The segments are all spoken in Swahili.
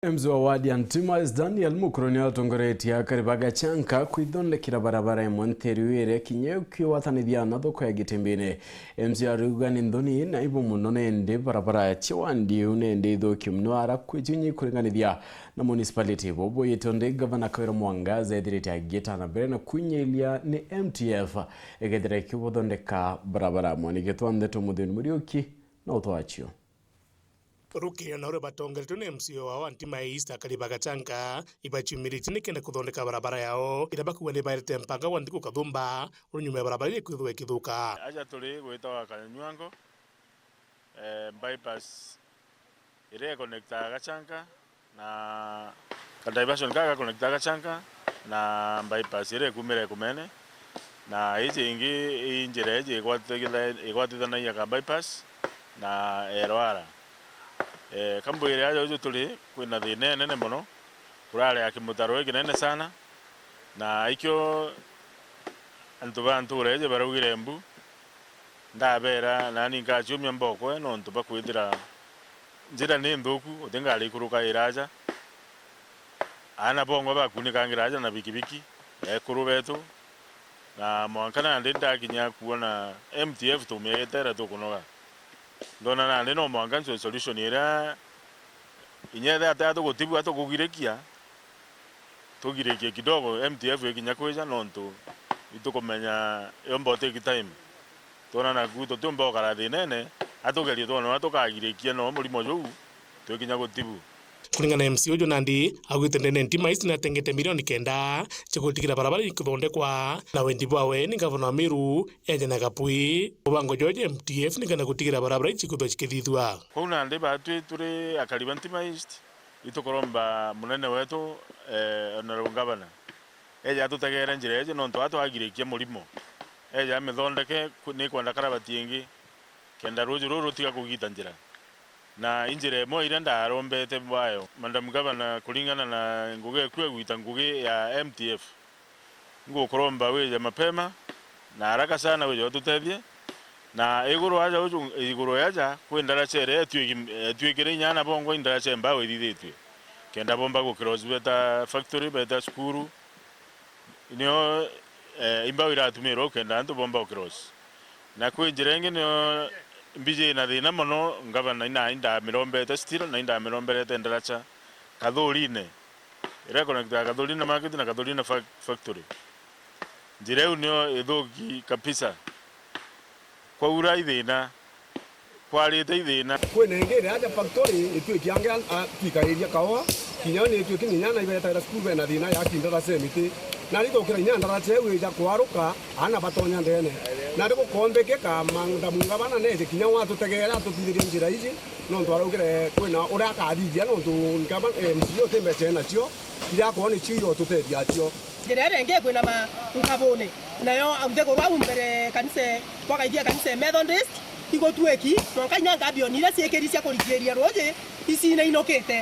Mzee wa wadi ya NTIMA Daniel MUKORONIA atongoretie Akari GACHAKA kwithondekera barabara imwe nteriwire kinye kiwatanithia na thoko ya Gitembini. Mzee ARIUGA ni nthoni na ibo muno nende barabara ya Chiwandi nende ithokio mno ara kwijinyi kuringanithia na municipality bobo yetonde gavana Kawira Mwangaza ethirite agita na mbere na kunyelia ni MTF egethira kibothondeka barabara mwanike twandeto muthini murioki na utwachio Ruki na ure batongeretu ni MCO wa NTIMA East Akari GACHAKA ibachimiriti nikenda kuthondeka barabara yao irabakuwa ni bairite mpanga wa ndiku kathumba urunyume barabara ile kwithwe kithuka aja tuli gwitawa Kanywango bypass ire connecta GACHAKA na diversion kaga connecta GACHAKA na bypass ire kumire kumene na hizi ingi injira hizi igwatithana ya bypass na erwara kambo ile aja uju tuli kwina thine nene muno kurale akimutaro kinene sana na ikyo antu bantu reje barugire mbu ndabera nani ngachumya mboko no ntu bakwithira njira ni nthuku utinga ali kuruka iraja ana Bongwa bakunikangira na bikibiki ekuru betu na mwankana ndenda kinya kuona MTF tumeyetera tukunoga ndona na ndino mwanganzo solution ira inyethe atatu gutibu atugugirikia tugirikie kidogo MTF ikinya kweja nontu itukomenya yombote time tona na guto tumbo karathi nene atugerie tona atukagirikia no murimo ju tukinya gutibu kulingana na MCO Nandi agwite ndene NTIMA East na tengete milioni 9 chikutikira barabara ikithondekwa na wendi bwawe ni gavana wa Miru ejana Gapui ubango George MTF ni kana kutikira barabara ikithwa chikithithwa kuna ndi batu turi Akari NTIMA East itukoromba munene wetu honorable governor eja tutegera njira eje nontu atwagirikia murimo eja amithondeke ni kwenda karabati ingi kenda ruru tiga kugita njira na injire mo irenda arombete bwayo madam governor kulingana na nguge kwegwita nguge ya MTF ngukoromba weje mapema na haraka sana weje tutethie na iguru aja uju iguru aja kwendara chere twigire nyana Bongwa indara chemba we dithitwe kenda bomba go cross beta factory beta skuru inyo imba iratumiro kenda antu bomba cross na kwinjire no mbije na thina muno ngavana ina inda mirombete stiro na inda mirombete ndaracha kathurine ire connecta kathurine market na kathurine factory njire unio ithuki kabisa kwa ura ithina kwarite ithina kwene ngire aja factory itwikiange twikariria kawa kinya ni twikinya na ibeta ira school na thina ya kindara semiti na ritokira inyandara chewe ja kwaruka ana batonya ndene na riko kombekeka mangda mungabana neze kinya watu tegera tutithire njira ici no ntwarugire kwina ura kathithia no tu ngaba MCO tembe na cio ira ko ni cio tutethia cio njira nge kwina ma nkabone nayo amthego rwa mbere kanise kwa kaithia kanise Methodist igotweki no kanya ngabioni ira ciekeria kurigeria roje ici na inokete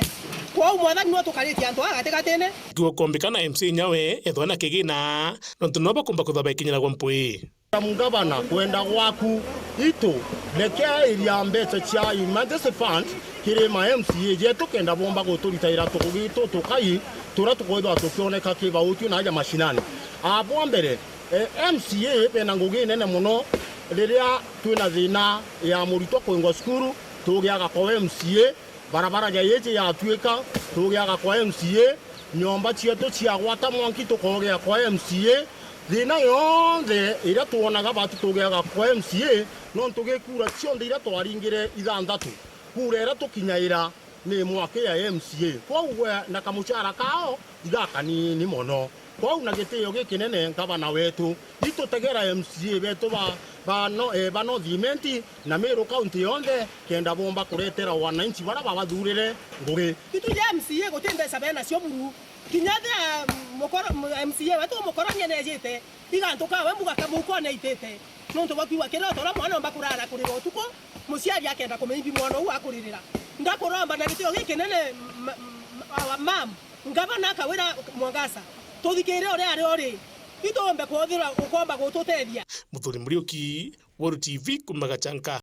kwa mwathani no tukariti antu agategatene tuokombikana MC nyawe ethwana kigina no tunoba kumba kuthaba ikinyira gwa mpui mungabana kwenda gwaku ito lekea iria mbeca cia emergency fund kirima MCA je tukenda bomba guturitaira tukugito tukai tura tukwethwa tukioneka kibauti na aja mashinani abo mbere MCA pena ngugi nene muno riria twina thina ya murito kwingwa skuru tugiaga kwa MCA barabara ya yeje ya tuika tugiaga kwa MCA nyomba cietu cia gwata mwanki tukogea kwa MCA thina yonthe ira tuonaga batu tugiaga kwa MCA no tugikura cionthe ira twaringire ithanthatu kurera tukinyaira ni mwake ya MCA kwa na kamuchara kao igakanini mono kwa una gitio gikinene ngavana wetu itutegera MCA betu bano thimenti na Miru county yonthe kenda bomba kuretera wananchi bara babathurire ngugi itu ya MCA gutinde sabena cio buru kinyathe MCA wetu MUKORONIA nejete igantuka we muga kamukone itete no to bakiwa kero tora mwana mbakurara kurira utuko musiari akenda kumeibi mwana u akuririra ndakuramba na gitio gikinene mam ngavana Kawira Mwangaza tuthikire ore itombe kuthira ukomba gututethia muthuri murioki World TV kuma GACHAKA.